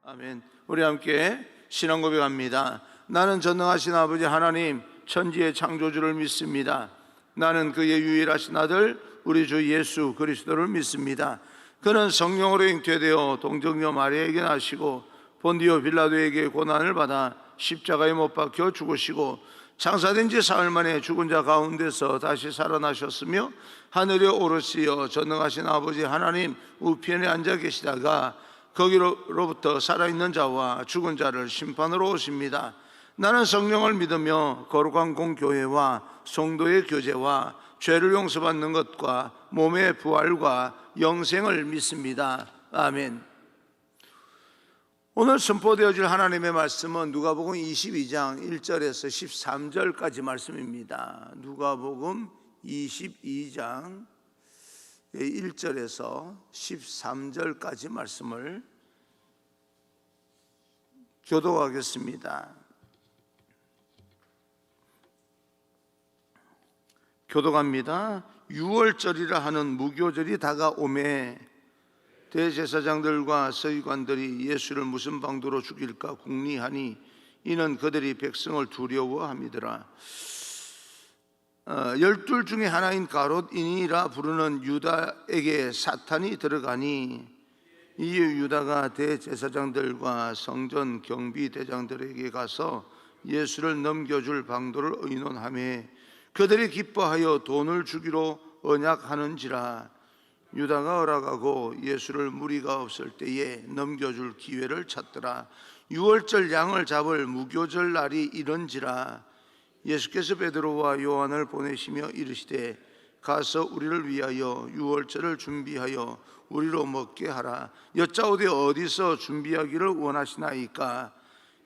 아멘. 우리 함께 신앙 고백합니다. 나는 전능하신 아버지 하나님 천지의 창조주를 믿습니다. 나는 그의 유일하신 아들 우리 주 예수 그리스도를 믿습니다. 그는 성령으로 잉태되어 동정녀 마리아에게 나시고 본디오 빌라도에게 고난을 받아 십자가에 못 박혀 죽으시고 장사된 지 사흘 만에 죽은 자 가운데서 다시 살아나셨으며 하늘에 오르시어 전능하신 아버지 하나님 우편에 앉아 계시다가 거기로부터 살아있는 자와 죽은 자를 심판으로 오십니다. 나는 성령을 믿으며 거룩한 공교회와 성도의 교제와 죄를 용서받는 것과 몸의 부활과 영생을 믿습니다. 아멘. 오늘 선포되어질 하나님의 말씀은 누가복음 22장 1절에서 13절까지 말씀입니다. 누가복음 22장 1절에서 13절까지 말씀을 교독하겠습니다. 교독합니다. 6월절이라 하는 무교절이 다가오매 대제사장들과 서기관들이 예수를 무슨 방도로 죽일까 궁리하니 이는 그들이 백성을 두려워함이더라. 12 중에 하나인 가롯인이라 부르는 유다에게 사탄이 들어가니 이에 유다가 대제사장들과 성전 경비대장들에게 가서 예수를 넘겨줄 방도를 의논하며 그들이 기뻐하여 돈을 주기로 언약하는지라. 유다가 허락하고 예수를 무리가 없을 때에 넘겨줄 기회를 찾더라. 6월절 양을 잡을 무교절 날이 이런지라. 예수께서 베드로와 요한을 보내시며 이르시되 가서 우리를 위하여 6월절을 준비하여 우리로 먹게 하라. 여짜오되 어디서 준비하기를 원하시나이까.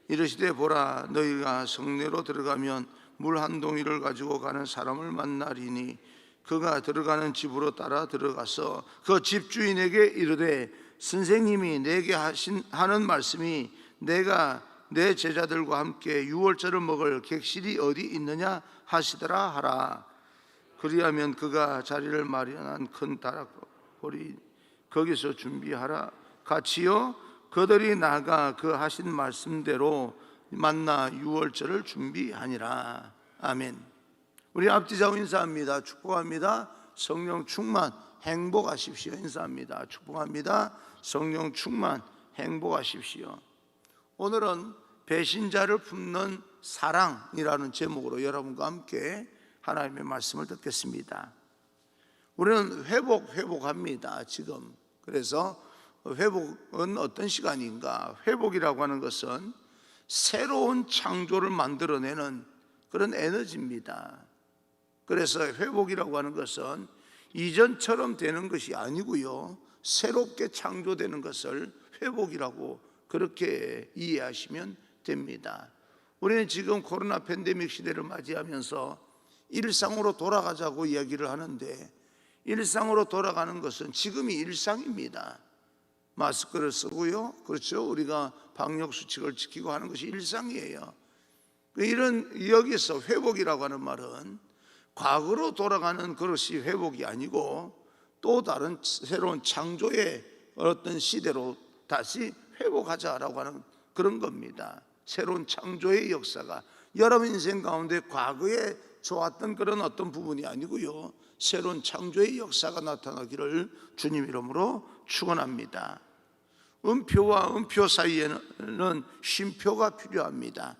이르시되 보라, 너희가 성내로 들어가면 물 한 동이를 가지고 가는 사람을 만나리니 그가 들어가는 집으로 따라 들어가서 그 집주인에게 이르되 선생님이 내게 하는 말씀이 내가 내 제자들과 함께 6월절을 먹을 객실이 어디 있느냐 하시더라 하라. 그리하면 그가 자리를 마련한 큰 다락골이 거기서 준비하라. 같이요 그들이 나가 그 하신 말씀대로 만나 6월절을 준비하니라. 아멘. 우리 앞뒤좌우 인사합니다. 축복합니다. 성령 충만 행복하십시오. 인사합니다. 축복합니다. 성령 충만 행복하십시오. 오늘은 배신자를 품는 사랑이라는 제목으로 여러분과 함께 하나님의 말씀을 듣겠습니다. 우리는 회복합니다 지금. 그래서 회복은 어떤 시간인가? 회복이라고 하는 것은 새로운 창조를 만들어내는 그런 에너지입니다. 그래서 회복이라고 하는 것은 이전처럼 되는 것이 아니고요, 새롭게 창조되는 것을 회복이라고 그렇게 이해하시면 됩니다. 우리는 지금 코로나 팬데믹 시대를 맞이하면서 일상으로 돌아가자고 이야기를 하는데, 일상으로 돌아가는 것은 지금이 일상입니다. 마스크를 쓰고요, 그렇죠? 우리가 방역수칙을 지키고 하는 것이 일상이에요. 이런 여기서 회복이라고 하는 말은 과거로 돌아가는 것이 회복이 아니고 또 다른 새로운 창조의 어떤 시대로 다시 회복하자라고 하는 그런 겁니다. 새로운 창조의 역사가 여러분 인생 가운데 과거에 좋았던 그런 어떤 부분이 아니고요, 새로운 창조의 역사가 나타나기를 주님 이름으로 축원합니다. 음표와 음표 사이에는 쉼표가 필요합니다.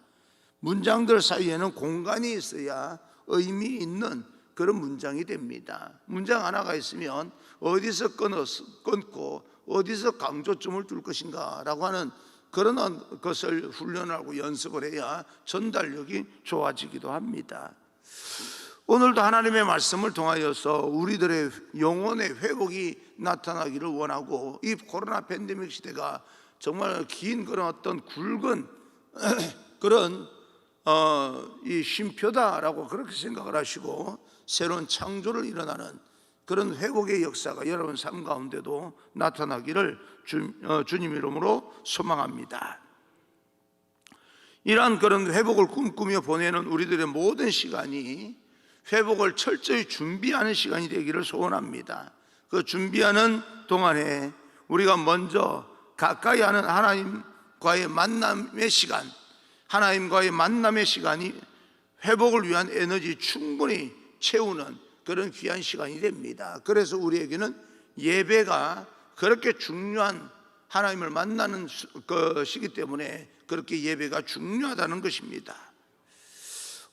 문장들 사이에는 공간이 있어야 의미 있는 그런 문장이 됩니다. 문장 하나가 있으면 어디서 끊고 어디서 강조점을 둘 것인가 라고 하는 그런 것을 훈련하고 연습을 해야 전달력이 좋아지기도 합니다. 오늘도 하나님의 말씀을 통하여서 우리들의 영혼의 회복이 나타나기를 원하고, 이 코로나 팬데믹 시대가 정말 긴 그런 어떤 굵은 그런 이 쉼표다라고 그렇게 생각을 하시고 새로운 창조를 일어나는 그런 회복의 역사가 여러분 삶 가운데도 나타나기를 주님 이름으로 소망합니다. 이러한 그런 회복을 꿈꾸며 보내는 우리들의 모든 시간이 회복을 철저히 준비하는 시간이 되기를 소원합니다. 그 준비하는 동안에 우리가 먼저 가까이 하는 하나님 하나님과의 만남의 시간, 하나님과의 만남의 시간이 회복을 위한 에너지 충분히 채우는 그런 귀한 시간이 됩니다. 그래서 우리에게는 예배가 그렇게 중요한, 하나님을 만나는 것이기 때문에 그렇게 예배가 중요하다는 것입니다.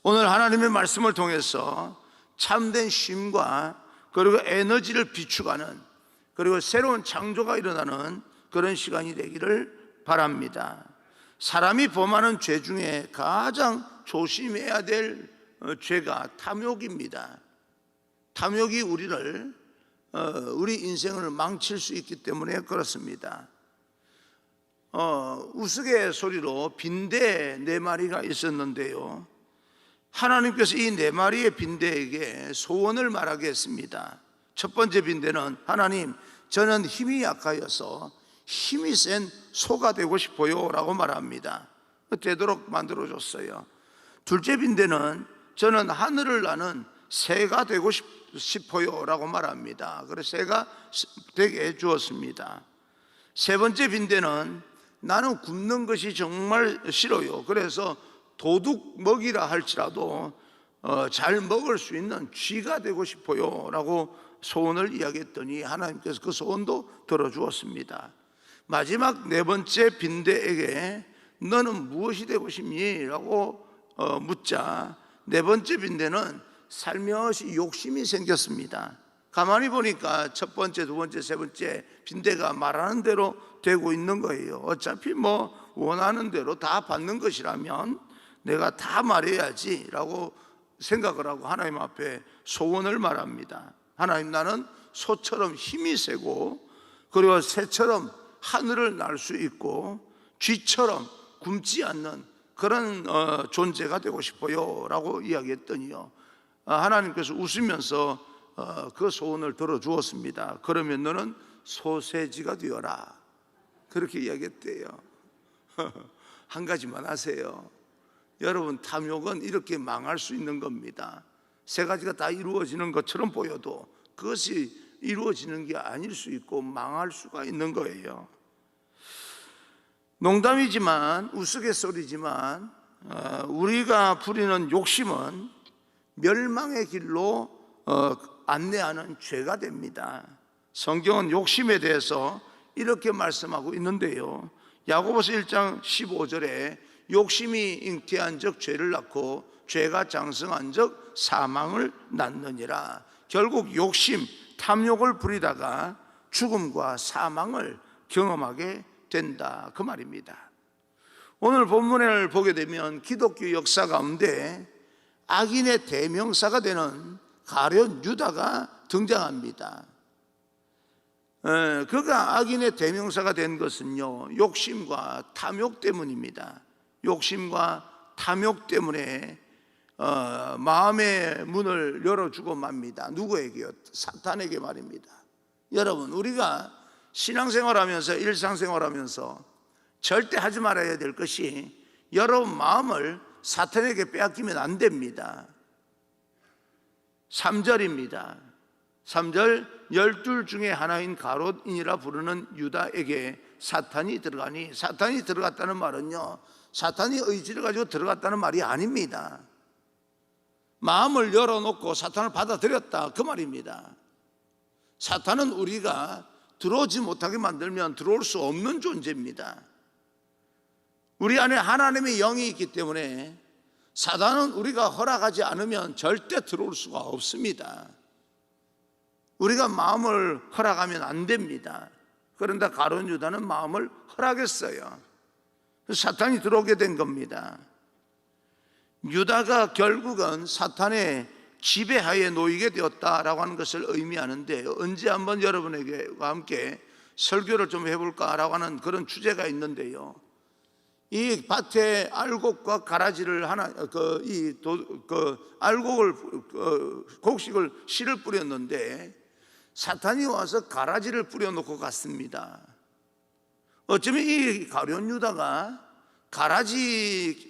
오늘 하나님의 말씀을 통해서 참된 쉼과 그리고 에너지를 비축하는, 그리고 새로운 창조가 일어나는 그런 시간이 되기를 바랍니다. 사람이 범하는 죄 중에 가장 조심해야 될 죄가 탐욕입니다. 탐욕이 우리 인생을 망칠 수 있기 때문에 그렇습니다. 우스갯소리로 빈대 4마리가 있었는데요, 하나님께서 이 4마리의 빈대에게 소원을 말하게 했습니다. 첫 번째 빈대는, 하나님, 저는 힘이 약하여서 힘이 센 소가 되고 싶어요 라고 말합니다. 되도록 만들어줬어요. 둘째 빈대는, 저는 하늘을 나는 새가 되고 싶어요 라고 말합니다. 그래서 새가 되게 해주었습니다. 세 번째 빈대는, 나는 굶는 것이 정말 싫어요. 그래서 도둑 먹이라 할지라도 잘 먹을 수 있는 쥐가 되고 싶어요 라고 소원을 이야기했더니 하나님께서 그 소원도 들어주었습니다. 마지막 4번째 빈대에게 너는 무엇이 되고 싶니? 라고 묻자 4번째 빈대는 살며시 욕심이 생겼습니다. 가만히 보니까 첫 번째, 두 번째, 세 번째 빈대가 말하는 대로 되고 있는 거예요. 어차피 원하는 대로 다 받는 것이라면 내가 다 말해야지 라고 생각을 하고 하나님 앞에 소원을 말합니다. 하나님, 나는 소처럼 힘이 세고, 그리고 새처럼 하늘을 날 수 있고, 쥐처럼 굶지 않는 그런 존재가 되고 싶어요 라고 이야기했더니요, 하나님께서 웃으면서 그 소원을 들어주었습니다. 그러면 너는 소세지가 되어라, 그렇게 이야기했대요. 한 가지만 하세요. 여러분, 탐욕은 이렇게 망할 수 있는 겁니다. 세 가지가 다 이루어지는 것처럼 보여도 그것이 이루어지는 게 아닐 수 있고 망할 수가 있는 거예요. 농담이지만, 우스갯소리지만, 우리가 부리는 욕심은 멸망의 길로 안내하는 죄가 됩니다. 성경은 욕심에 대해서 이렇게 말씀하고 있는데요, 야고보서 1장 15절에 욕심이 잉태한 적 죄를 낳고 죄가 장성한 적 사망을 낳느니라. 결국 욕심, 탐욕을 부리다가 죽음과 사망을 경험하게 된다, 그 말입니다. 오늘 본문을 보게 되면 기독교 역사 가운데 악인의 대명사가 되는 가룟 유다가 등장합니다. 그가 악인의 대명사가 된 것은요, 욕심과 탐욕 때문입니다. 욕심과 탐욕 때문에 마음의 문을 열어주고 맙니다. 누구에게요? 사탄에게 말입니다. 여러분, 우리가 신앙생활하면서, 일상생활하면서 절대 하지 말아야 될 것이, 여러분 마음을 사탄에게 빼앗기면 안 됩니다. 3절입니다. 3절, 12 중에 하나인 가롯인이라 부르는 유다에게 사탄이 들어가니, 사탄이 들어갔다는 말은요, 사탄이 의지를 가지고 들어갔다는 말이 아닙니다. 마음을 열어놓고 사탄을 받아들였다, 그 말입니다. 사탄은 우리가 들어오지 못하게 만들면 들어올 수 없는 존재입니다. 우리 안에 하나님의 영이 있기 때문에 사탄은 우리가 허락하지 않으면 절대 들어올 수가 없습니다. 우리가 마음을 허락하면 안 됩니다. 그런데 가룟 유다는 마음을 허락했어요. 사탄이 들어오게 된 겁니다. 유다가 결국은 사탄의 지배하에 놓이게 되었다라고 하는 것을 의미하는데, 언제 한번 여러분에게 함께 설교를 좀 해볼까라고 하는 그런 주제가 있는데요, 이 밭에 알곡과 가라지를 알곡을 곡식을 씨를 뿌렸는데 사탄이 와서 가라지를 뿌려놓고 갔습니다. 어쩌면 이 가룟 유다가 가라지가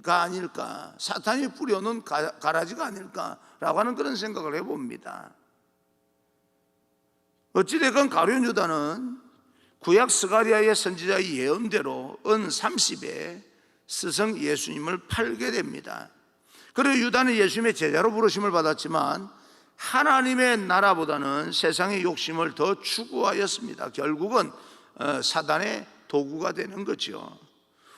아닐까, 사탄이 뿌려놓은 가라지가 아닐까라고 하는 그런 생각을 해봅니다. 어찌됐건 가룟 유다는 구약 스가랴의 선지자의 예언대로 은 30에 스승 예수님을 팔게 됩니다. 그리고 유다는 예수님의 제자로 부르심을 받았지만 하나님의 나라보다는 세상의 욕심을 더 추구하였습니다. 결국은 사단의 도구가 되는 거죠.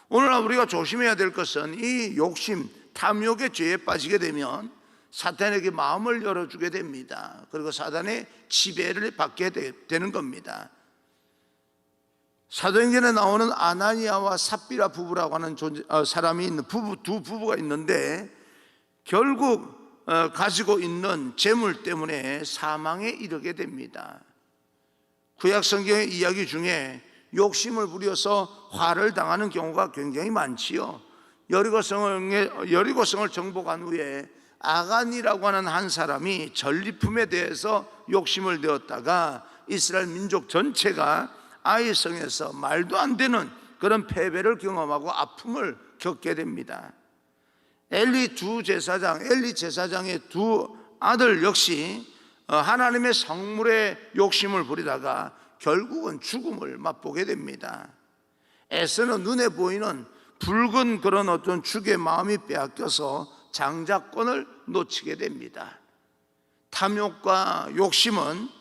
오늘날 우리가 조심해야 될 것은 이 욕심, 탐욕의 죄에 빠지게 되면 사탄에게 마음을 열어주게 됩니다. 그리고 사단의 지배를 받게 되는 겁니다. 사도행전에 나오는 아나니아와 삽비라 부부라고 하는 사람이 있는 두 부부가 있는데 결국 가지고 있는 재물 때문에 사망에 이르게 됩니다. 구약 성경의 이야기 중에 욕심을 부려서 화를 당하는 경우가 굉장히 많지요. 여리고성을 정복한 후에 아간이라고 하는 한 사람이 전리품에 대해서 욕심을 내었다가 이스라엘 민족 전체가 아이성에서 말도 안 되는 그런 패배를 경험하고 아픔을 겪게 됩니다. 엘리 제사장의 두 아들 역시 하나님의 성물에 욕심을 부리다가 결국은 죽음을 맛보게 됩니다. 에서는 눈에 보이는 붉은 그런 어떤 죽의 마음이 빼앗겨서 장자권을 놓치게 됩니다. 탐욕과 욕심은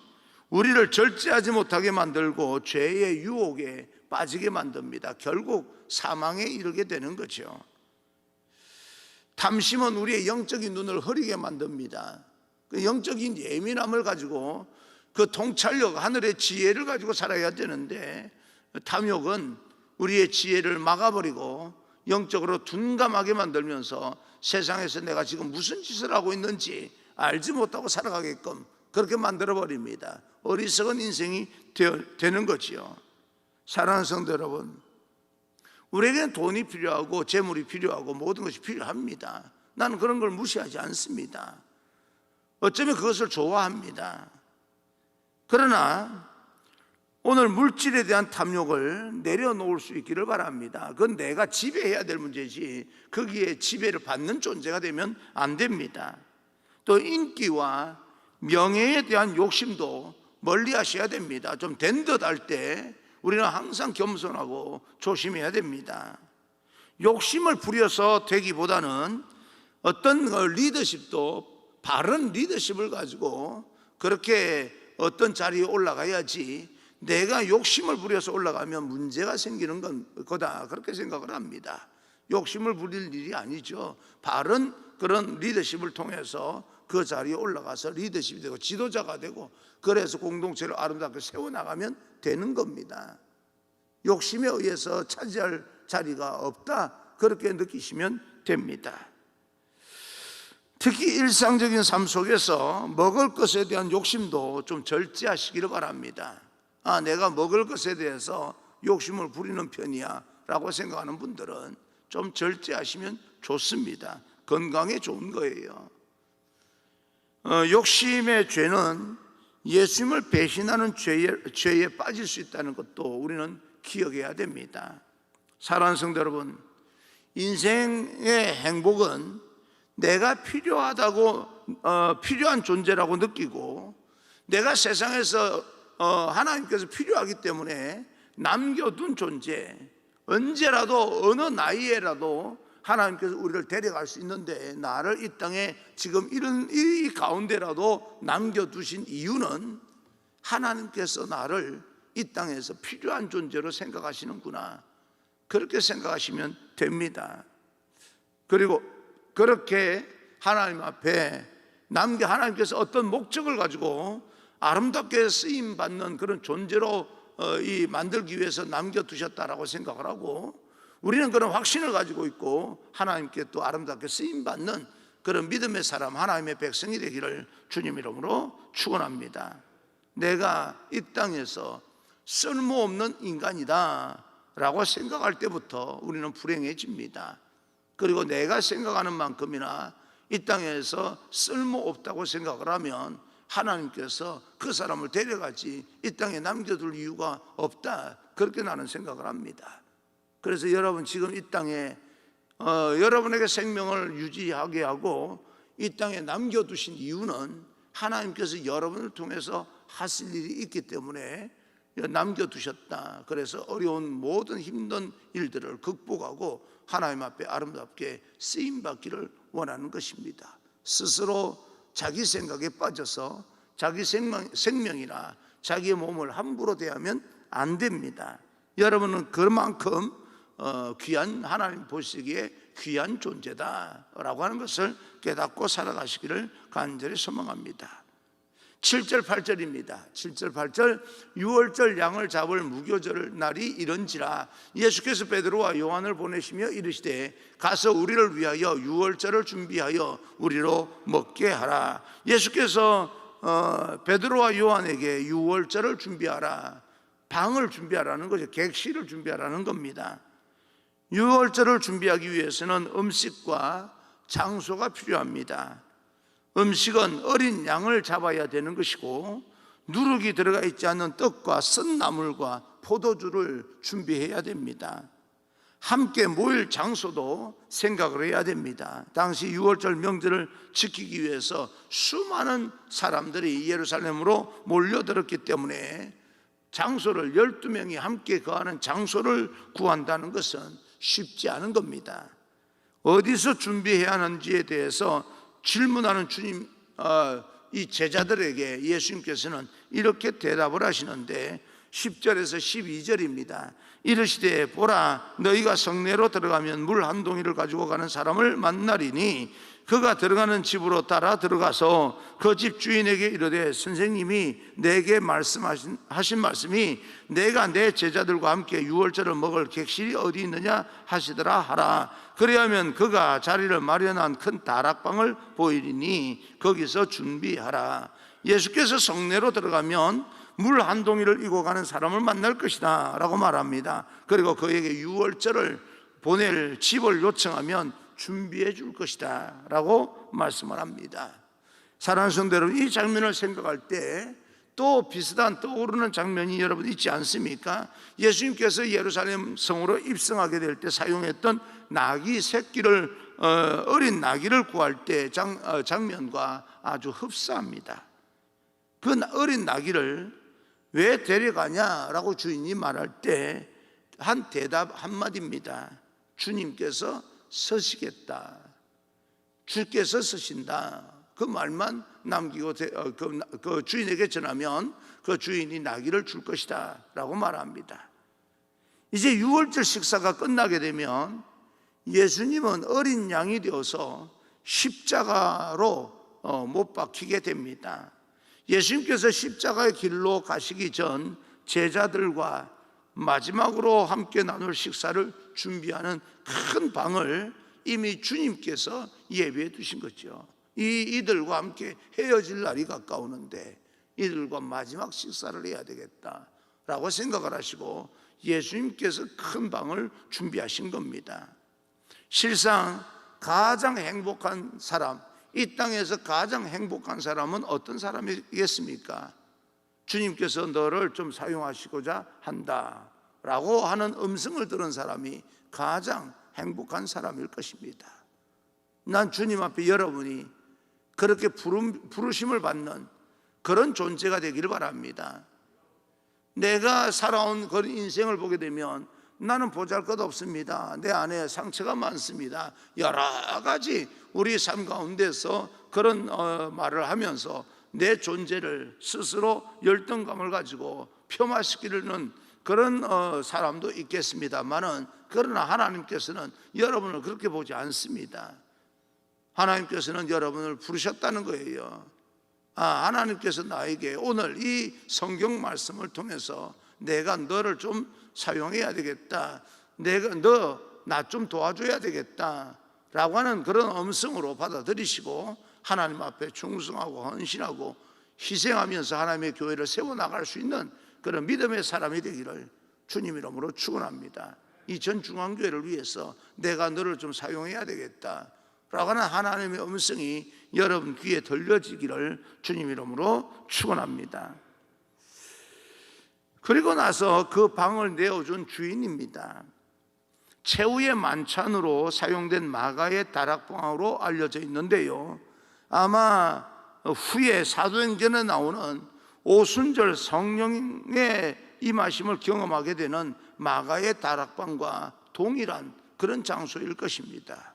우리를 절제하지 못하게 만들고 죄의 유혹에 빠지게 만듭니다. 결국 사망에 이르게 되는 거죠. 탐심은 우리의 영적인 눈을 흐리게 만듭니다. 그 영적인 예민함을 가지고 그 통찰력, 하늘의 지혜를 가지고 살아야 되는데 탐욕은 우리의 지혜를 막아버리고 영적으로 둔감하게 만들면서 세상에서 내가 지금 무슨 짓을 하고 있는지 알지 못하고 살아가게끔 그렇게 만들어버립니다. 어리석은 인생이 되는 거지요. 사랑하는 성도 여러분, 우리에게는 돈이 필요하고 재물이 필요하고 모든 것이 필요합니다. 나는 그런 걸 무시하지 않습니다. 어쩌면 그것을 좋아합니다. 그러나 오늘 물질에 대한 탐욕을 내려놓을 수 있기를 바랍니다. 그건 내가 지배해야 될 문제지 거기에 지배를 받는 존재가 되면 안 됩니다. 또 인기와 명예에 대한 욕심도 멀리 하셔야 됩니다. 좀 된 듯 할 때 우리는 항상 겸손하고 조심해야 됩니다. 욕심을 부려서 되기보다는 어떤 리더십도 바른 리더십을 가지고 그렇게 어떤 자리에 올라가야지 내가 욕심을 부려서 올라가면 문제가 생기는 거다 그렇게 생각을 합니다. 욕심을 부릴 일이 아니죠. 바른 그런 리더십을 통해서 그 자리에 올라가서 리더십이 되고 지도자가 되고 그래서 공동체를 아름답게 세워나가면 되는 겁니다. 욕심에 의해서 차지할 자리가 없다 그렇게 느끼시면 됩니다. 특히 일상적인 삶 속에서 먹을 것에 대한 욕심도 좀 절제하시기를 바랍니다. 내가 먹을 것에 대해서 욕심을 부리는 편이야 라고 생각하는 분들은 좀 절제하시면 좋습니다. 건강에 좋은 거예요. 욕심의 죄는 예수님을 배신하는 죄에 빠질 수 있다는 것도 우리는 기억해야 됩니다. 사랑하는 성도 여러분, 인생의 행복은 내가 필요한 존재라고 느끼고 내가 세상에서 하나님께서 필요하기 때문에 남겨둔 존재, 언제라도 어느 나이에라도 하나님께서 우리를 데려갈 수 있는데 나를 이 땅에 지금 이런 이 가운데라도 남겨두신 이유는 하나님께서 나를 이 땅에서 필요한 존재로 생각하시는구나 그렇게 생각하시면 됩니다. 그리고 그렇게 하나님 앞에 하나님께서 어떤 목적을 가지고 아름답게 쓰임받는 그런 존재로 만들기 위해서 남겨두셨다라고 생각을 하고 우리는 그런 확신을 가지고 있고 하나님께 또 아름답게 쓰임받는 그런 믿음의 사람, 하나님의 백성이 되기를 주님 이름으로 축원합니다. 내가 이 땅에서 쓸모없는 인간이다 라고 생각할 때부터 우리는 불행해집니다. 그리고 내가 생각하는 만큼이나 이 땅에서 쓸모없다고 생각을 하면 하나님께서 그 사람을 데려가지 이 땅에 남겨둘 이유가 없다 그렇게 나는 생각을 합니다. 그래서 여러분 지금 이 땅에 여러분에게 생명을 유지하게 하고 이 땅에 남겨두신 이유는 하나님께서 여러분을 통해서 하실 일이 있기 때문에 남겨두셨다. 그래서 어려운 모든 힘든 일들을 극복하고 하나님 앞에 아름답게 쓰임받기를 원하는 것입니다. 스스로 자기 생각에 빠져서 자기 생명이나 자기의 몸을 함부로 대하면 안 됩니다. 여러분은 그만큼 귀한, 하나님 보시기에 귀한 존재다라고 하는 것을 깨닫고 살아가시기를 간절히 소망합니다. 7절 8절입니다 7절 8절 유월절 양을 잡을 무교절 날이 이런지라 예수께서 베드로와 요한을 보내시며 이르시되 가서 우리를 위하여 유월절을 준비하여 우리로 먹게 하라. 예수께서 베드로와 요한에게 유월절을 준비하라, 방을 준비하라는 거죠. 객실을 준비하라는 겁니다. 유월절을 준비하기 위해서는 음식과 장소가 필요합니다. 음식은 어린 양을 잡아야 되는 것이고 누룩이 들어가 있지 않는 떡과 쓴 나물과 포도주를 준비해야 됩니다. 함께 모일 장소도 생각을 해야 됩니다. 당시 유월절 명절을 지키기 위해서 수많은 사람들이 예루살렘으로 몰려들었기 때문에 장소를 12명이 함께 거하는 장소를 구한다는 것은 쉽지 않은 겁니다. 어디서 준비해야 하는지에 대해서 질문하는 주님, 이 제자들에게 예수님께서는 이렇게 대답을 하시는데 10절에서 12절입니다. 이르시되 보라, 너희가 성내로 들어가면 물 한 동이를 가지고 가는 사람을 만나리니 그가 들어가는 집으로 따라 들어가서 그 집 주인에게 이르되 선생님이 내게 하신 말씀이 내가 내 제자들과 함께 유월절을 먹을 객실이 어디 있느냐 하시더라 하라. 그리하면 그가 자리를 마련한 큰 다락방을 보이리니 거기서 준비하라. 예수께서 성내로 들어가면 물 한 동이를 이고 가는 사람을 만날 것이다 라고 말합니다. 그리고 그에게 유월절을 보낼 집을 요청하면 준비해 줄 것이다 라고 말씀을 합니다. 사랑하는 성도 여러분, 이 장면을 생각할 때 또 비슷한 떠오르는 장면이 여러분 있지 않습니까? 예수님께서 예루살렘 성으로 입성하게 될 때 사용했던 나귀 새끼를, 어린 나귀를 구할 때 장면과 아주 흡사합니다. 그 어린 나귀를 왜 데려가냐라고 주인이 말할 때 한 대답 한마디입니다. 주님께서 서시겠다, 주께서 서신다, 그 말만 남기고 그 주인에게 전하면 그 주인이 나귀를 줄 것이다 라고 말합니다. 이제 유월절 식사가 끝나게 되면 예수님은 어린 양이 되어서 십자가로 못 박히게 됩니다. 예수님께서 십자가의 길로 가시기 전 제자들과 마지막으로 함께 나눌 식사를 준비하는 큰 방을 이미 주님께서 예비해 두신 거죠. 이들과 함께 헤어질 날이 가까우는데 이들과 마지막 식사를 해야 되겠다라고 생각을 하시고 예수님께서 큰 방을 준비하신 겁니다. 실상 가장 행복한 사람, 이 땅에서 가장 행복한 사람은 어떤 사람이겠습니까? 주님께서 너를 좀 사용하시고자 한다 라고 하는 음성을 들은 사람이 가장 행복한 사람일 것입니다. 난 주님 앞에 여러분이 그렇게 부르심을 받는 그런 존재가 되기를 바랍니다. 내가 살아온 그런 인생을 보게 되면 나는 보잘것 없습니다, 내 안에 상처가 많습니다, 여러 가지 우리 삶 가운데서 그런 말을 하면서 내 존재를 스스로 열등감을 가지고 폄하시키려는 그런 사람도 있겠습니다만은, 그러나 하나님께서는 여러분을 그렇게 보지 않습니다. 하나님께서는 여러분을 부르셨다는 거예요. 하나님께서 나에게 오늘 이 성경 말씀을 통해서 내가 너를 좀 사용해야 되겠다, 내가 너 나 좀 도와줘야 되겠다 라고 하는 그런 음성으로 받아들이시고 하나님 앞에 충성하고 헌신하고 희생하면서 하나님의 교회를 세워나갈 수 있는 그런 믿음의 사람이 되기를 주님 이름으로 축원합니다. 이 전 중앙교회를 위해서 내가 너를 좀 사용해야 되겠다 라고 하는 하나님의 음성이 여러분 귀에 들려지기를 주님 이름으로 축원합니다. 그리고 나서 그 방을 내어준 주인입니다. 최후의 만찬으로 사용된 마가의 다락방으로 알려져 있는데요, 아마 후에 사도행전에 나오는 오순절 성령의 임하심을 경험하게 되는 마가의 다락방과 동일한 그런 장소일 것입니다.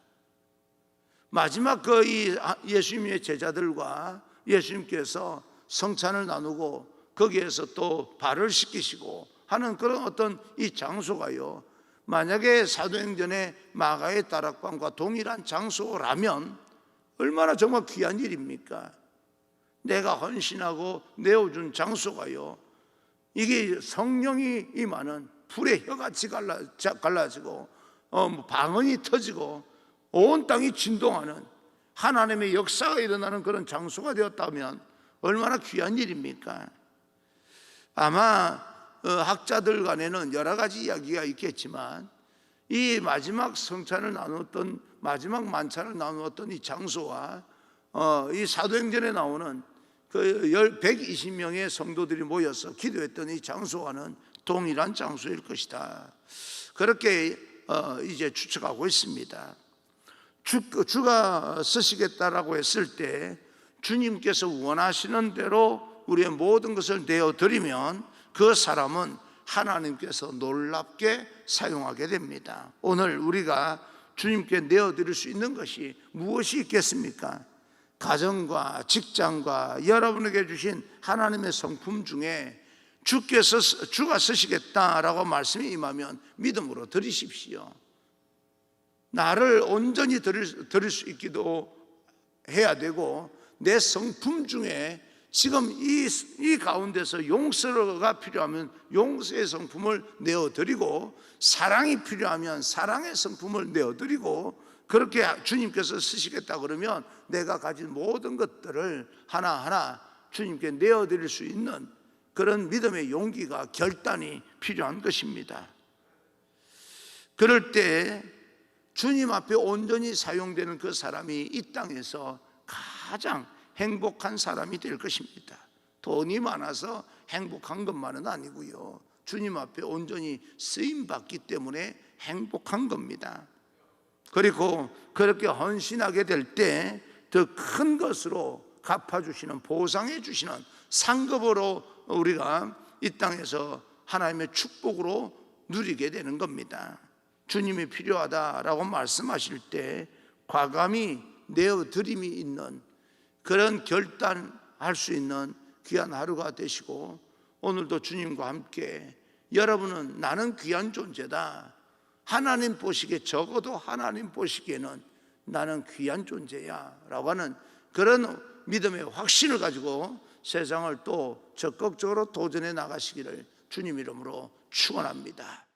마지막 이 예수님의 제자들과 예수님께서 성찬을 나누고 거기에서 또 발을 씻기시고 하는 그런 어떤 이 장소가요, 만약에 사도행전의 마가의 다락방과 동일한 장소라면 얼마나 정말 귀한 일입니까? 내가 헌신하고 내어준 장소가요, 이게 성령이 임하는 불의 혀같이 갈라지고 방언이 터지고 온 땅이 진동하는 하나님의 역사가 일어나는 그런 장소가 되었다면 얼마나 귀한 일입니까? 아마 학자들 간에는 여러 가지 이야기가 있겠지만 이 마지막 성찬을 나누었던, 마지막 만찬을 나누었던 이 장소와 이 사도행전에 나오는 그 120명의 성도들이 모여서 기도했던 이 장소와는 동일한 장소일 것이다, 그렇게 이제 추측하고 있습니다. 주가 쓰시겠다라고 했을 때 주님께서 원하시는 대로 우리의 모든 것을 내어드리면 그 사람은 하나님께서 놀랍게 사용하게 됩니다. 오늘 우리가 주님께 내어드릴 수 있는 것이 무엇이 있겠습니까? 가정과 직장과 여러분에게 주신 하나님의 성품 중에 주가 쓰시겠다라고 말씀이 임하면 믿음으로 드리십시오. 나를 온전히 드릴 수 있기도 해야 되고, 내 성품 중에 지금 이 가운데서 용서가 필요하면 용서의 성품을 내어드리고, 사랑이 필요하면 사랑의 성품을 내어드리고, 그렇게 주님께서 쓰시겠다 그러면 내가 가진 모든 것들을 하나하나 주님께 내어드릴 수 있는 그런 믿음의 용기가, 결단이 필요한 것입니다. 그럴 때 주님 앞에 온전히 사용되는 그 사람이 이 땅에서 가장 행복한 사람이 될 것입니다. 돈이 많아서 행복한 것만은 아니고요, 주님 앞에 온전히 쓰임받기 때문에 행복한 겁니다. 그리고 그렇게 헌신하게 될 때 더 큰 것으로 갚아주시는, 보상해 주시는 상급으로 우리가 이 땅에서 하나님의 축복으로 누리게 되는 겁니다. 주님이 필요하다라고 말씀하실 때 과감히 내어드림이 있는 그런 결단할 수 있는 귀한 하루가 되시고, 오늘도 주님과 함께 여러분은 나는 귀한 존재다, 하나님 보시기에, 적어도 하나님 보시기에는 나는 귀한 존재야 라고 하는 그런 믿음의 확신을 가지고 세상을 또 적극적으로 도전해 나가시기를 주님 이름으로 축원합니다.